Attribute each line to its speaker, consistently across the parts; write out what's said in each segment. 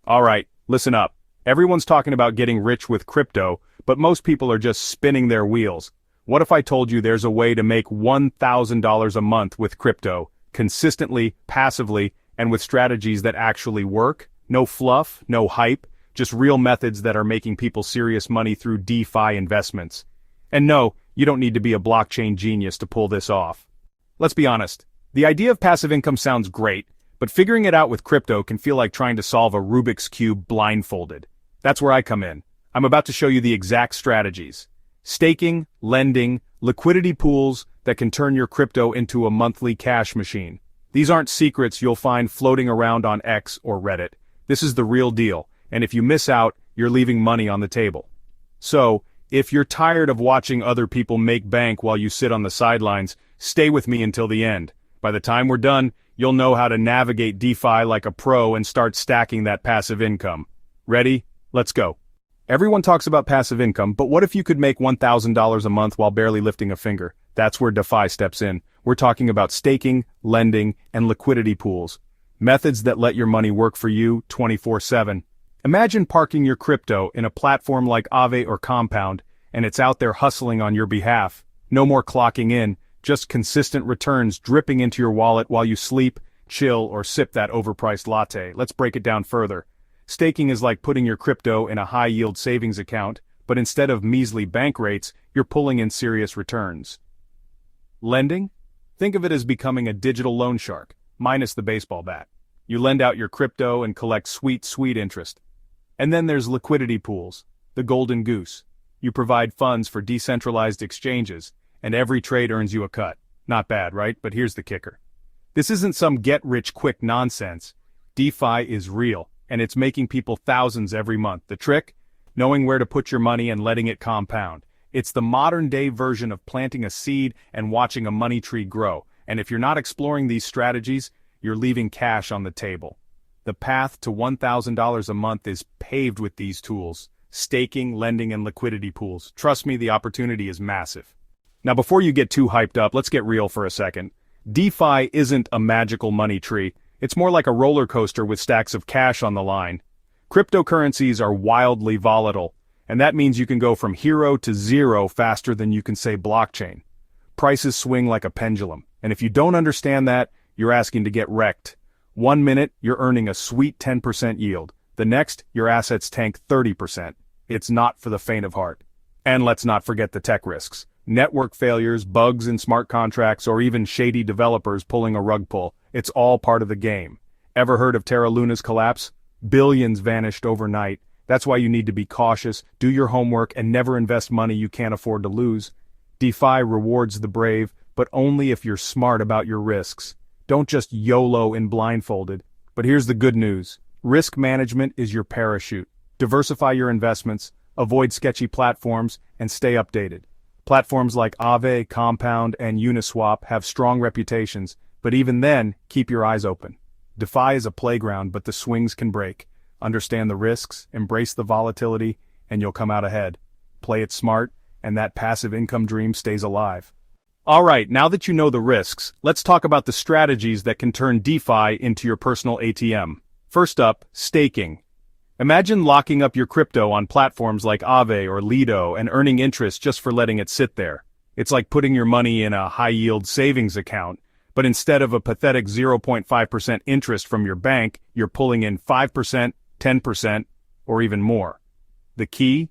Speaker 1: Alright, listen up. Everyone's talking about getting rich with crypto, but most people are just spinning their wheels. What if I told you there's a way to make $1,000 a month with crypto, consistently, passively, and with strategies that actually work? No fluff, no hype, just real methods that are making people serious money through DeFi investments. And no, you don't need to be a blockchain genius to pull this off. Let's be honest, the idea of passive income sounds great, but figuring it out with crypto can feel like trying to solve a Rubik's Cube blindfolded. That's where I come in. I'm about to show you the exact strategies. Staking, lending, liquidity pools that can turn your crypto into a monthly cash machine. These aren't secrets you'll find floating around on X or Reddit. This is the real deal, and if you miss out, you're leaving money on the table. So, if you're tired of watching other people make bank while you sit on the sidelines, stay with me until the end. By the time we're done, you'll know how to navigate DeFi like a pro and start stacking that passive income. Ready? Let's go. Everyone talks about passive income, but what if you could make $1,000 a month while barely lifting a finger? That's where DeFi steps in. We're talking about staking, lending, and liquidity pools. Methods that let your money work for you 24/7. Imagine parking your crypto in a platform like Aave or Compound, and it's out there hustling on your behalf. No more clocking in, just consistent returns dripping into your wallet while you sleep, chill, or sip that overpriced latte. Let's break it down further. Staking is like putting your crypto in a high-yield savings account, but instead of measly bank rates, you're pulling in serious returns. Lending? Think of it as becoming a digital loan shark, minus the baseball bat. You lend out your crypto and collect sweet, sweet interest. And then there's liquidity pools, the golden goose. You provide funds for decentralized exchanges, and every trade earns you a cut. Not bad, right? But here's the kicker. This isn't some get-rich-quick nonsense. DeFi is real, and it's making people thousands every month. The trick? Knowing where to put your money and letting it compound. It's the modern-day version of planting a seed and watching a money tree grow. And if you're not exploring these strategies, you're leaving cash on the table. The path to $1,000 a month is paved with these tools: staking, lending, and liquidity pools. Trust me, the opportunity is massive. Now before you get too hyped up, let's get real for a second. DeFi isn't a magical money tree. It's more like a roller coaster with stacks of cash on the line. Cryptocurrencies are wildly volatile, and that means you can go from hero to zero faster than you can say blockchain. Prices swing like a pendulum, and if you don't understand that, you're asking to get wrecked. 1 minute, you're earning a sweet 10% yield. The next, your assets tank 30%. It's not for the faint of heart. And let's not forget the tech risks. Network failures, bugs in smart contracts, or even shady developers pulling a rug pull. It's all part of the game. Ever heard of Terra Luna's collapse? Billions vanished overnight. That's why you need to be cautious, do your homework, and never invest money you can't afford to lose. DeFi rewards the brave, but only if you're smart about your risks. Don't just YOLO in blindfolded. But here's the good news. Risk management is your parachute. Diversify your investments, avoid sketchy platforms, and stay updated. Platforms like Aave, Compound, and Uniswap have strong reputations, but even then, keep your eyes open. DeFi is a playground, but the swings can break. Understand the risks, embrace the volatility, and you'll come out ahead. Play it smart, and that passive income dream stays alive. Alright, now that you know the risks, let's talk about the strategies that can turn DeFi into your personal ATM. First up, staking. Imagine locking up your crypto on platforms like Aave or Lido and earning interest just for letting it sit there. It's like putting your money in a high-yield savings account, but instead of a pathetic 0.5% interest from your bank, you're pulling in 5%, 10%, or even more. The key?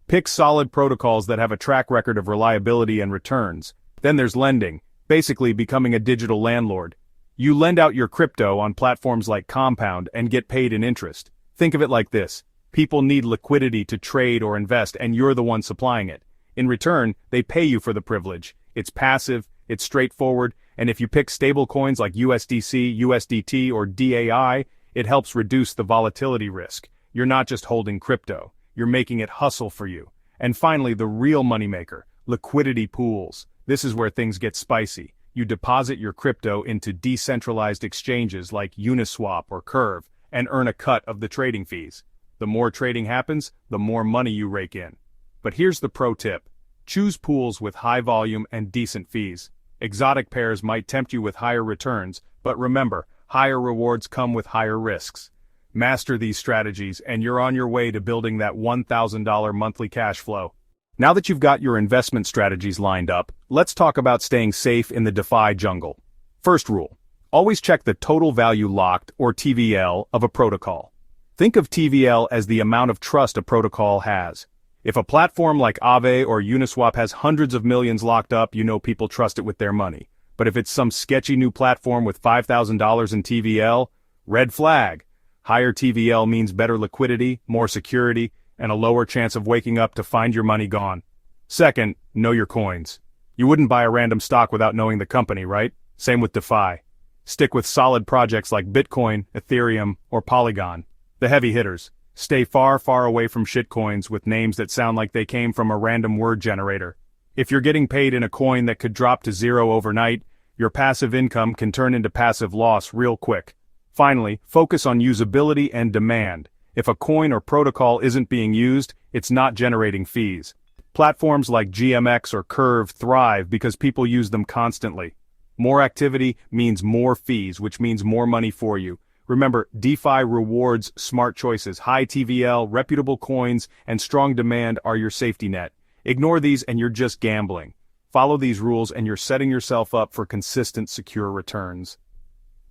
Speaker 1: Pick solid protocols that have a track record of reliability and returns. Then there's lending, basically becoming a digital landlord. You lend out your crypto on platforms like Compound and get paid in interest. Think of it like this. People need liquidity to trade or invest, and you're the one supplying it. In return, they pay you for the privilege. It's passive, it's straightforward, and if you pick stable coins like USDC, USDT, or DAI, it helps reduce the volatility risk. You're not just holding crypto, you're making it hustle for you. And finally, the real moneymaker, liquidity pools. This is where things get spicy. You deposit your crypto into decentralized exchanges like Uniswap or Curve and earn a cut of the trading fees. The more trading happens, the more money you rake in. But here's the pro tip. Choose pools with high volume and decent fees. Exotic pairs might tempt you with higher returns, but remember, higher rewards come with higher risks. Master these strategies and you're on your way to building that $1,000 monthly cash flow. Now that you've got your investment strategies lined up, let's talk about staying safe in the DeFi jungle. First rule: always check the total value locked, or TVL, of a protocol. Think of TVL as the amount of trust a protocol has. If a platform like Aave or Uniswap has hundreds of millions locked up, you know people trust it with their money. But if it's some sketchy new platform with $5,000 in TVL, red flag. Higher TVL means better liquidity, more security, and a lower chance of waking up to find your money gone. Second, know your coins. You wouldn't buy a random stock without knowing the company, right? Same with DeFi. Stick with solid projects like Bitcoin, Ethereum, or Polygon. The heavy hitters. Stay far, far away from shitcoins with names that sound like they came from a random word generator. If you're getting paid in a coin that could drop to zero overnight, your passive income can turn into passive loss real quick. Finally, focus on usability and demand. If a coin or protocol isn't being used, it's not generating fees. Platforms like GMX or Curve thrive because people use them constantly. More activity means more fees, which means more money for you. Remember, DeFi rewards smart choices. High TVL, reputable coins, and strong demand are your safety net. Ignore these and you're just gambling. Follow these rules and you're setting yourself up for consistent, secure returns.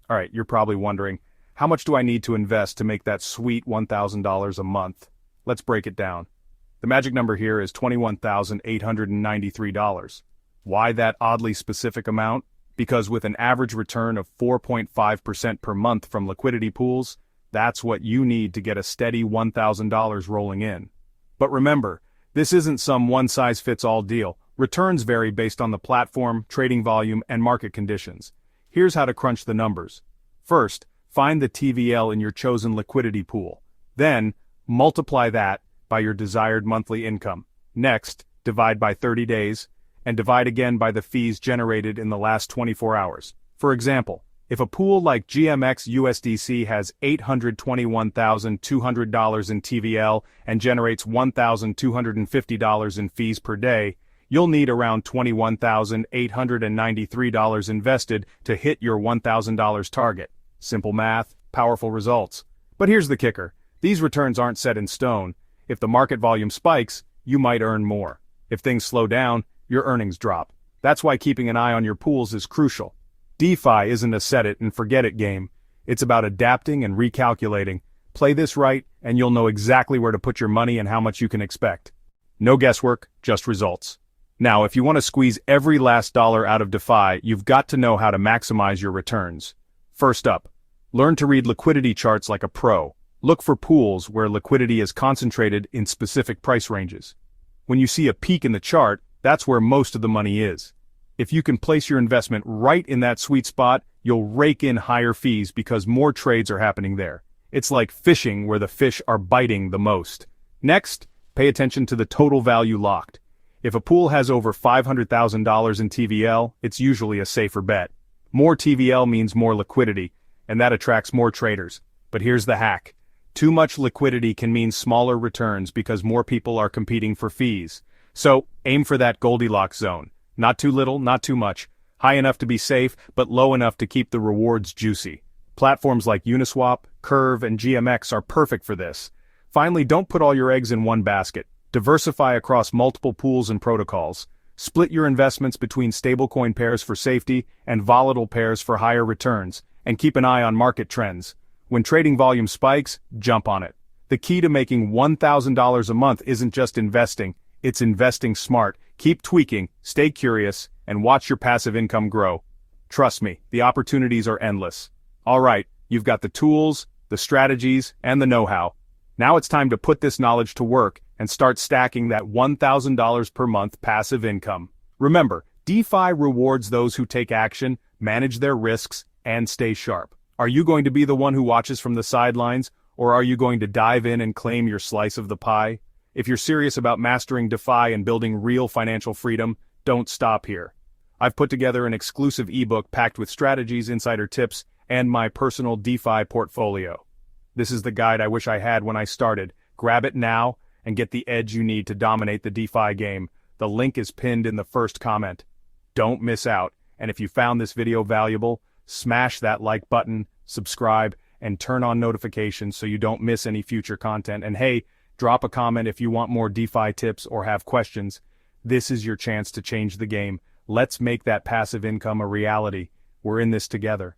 Speaker 1: Alright, you're probably wondering, how much do I need to invest to make that sweet $1,000 a month? Let's break it down. The magic number here is $21,893. Why that oddly specific amount? Because with an average return of 4.5% per month from liquidity pools, that's what you need to get a steady $1,000 rolling in. But remember, this isn't some one-size-fits-all deal. Returns vary based on the platform, trading volume, and market conditions. Here's how to crunch the numbers. First, find the TVL in your chosen liquidity pool. Then, multiply that by your desired monthly income. Next, divide by 30 days, and divide again by the fees generated in the last 24 hours. For example, if a pool like GMX USDC has $821,200 in TVL and generates $1,250 in fees per day, you'll need around $21,893 invested to hit your $1,000 target. Simple math, powerful results. But here's the kicker. These returns aren't set in stone. If the market volume spikes, you might earn more. If things slow down, your earnings drop. That's why keeping an eye on your pools is crucial. DeFi isn't a set it and forget it game. It's about adapting and recalculating. Play this right, and you'll know exactly where to put your money and how much you can expect. No guesswork, just results. Now, if you want to squeeze every last dollar out of DeFi, you've got to know how to maximize your returns. First up, learn to read liquidity charts like a pro. Look for pools where liquidity is concentrated in specific price ranges. When you see a peak in the chart, that's where most of the money is. If you can place your investment right in that sweet spot, you'll rake in higher fees because more trades are happening there. It's like fishing where the fish are biting the most. Next, pay attention to the total value locked. If a pool has over $500,000 in TVL, it's usually a safer bet. More TVL means more liquidity, and that attracts more traders. But here's the hack. Too much liquidity can mean smaller returns because more people are competing for fees. So, aim for that Goldilocks zone. Not too little, not too much. High enough to be safe, but low enough to keep the rewards juicy. Platforms like Uniswap, Curve, and GMX are perfect for this. Finally, don't put all your eggs in one basket. Diversify across multiple pools and protocols. Split your investments between stablecoin pairs for safety and volatile pairs for higher returns, and keep an eye on market trends. When trading volume spikes, jump on it. The key to making $1,000 a month isn't just investing, it's investing smart. Keep tweaking, stay curious, and watch your passive income grow. Trust me, the opportunities are endless. Alright, you've got the tools, the strategies, and the know-how. Now it's time to put this knowledge to work and start stacking that $1,000 per month passive income. Remember, DeFi rewards those who take action, manage their risks, and stay sharp. Are you going to be the one who watches from the sidelines, or are you going to dive in and claim your slice of the pie? If you're serious about mastering DeFi and building real financial freedom, don't stop here. I've put together an exclusive ebook packed with strategies, insider tips, and my personal DeFi portfolio. This is the guide I wish I had when I started. Grab it now and get the edge you need to dominate the DeFi game. The link is pinned in the first comment. Don't miss out, and if you found this video valuable, smash that like button, subscribe, and turn on notifications so you don't miss any future content. And hey, drop a comment if you want more DeFi tips or have questions. This is your chance to change the game. Let's make that passive income a reality. We're in this together.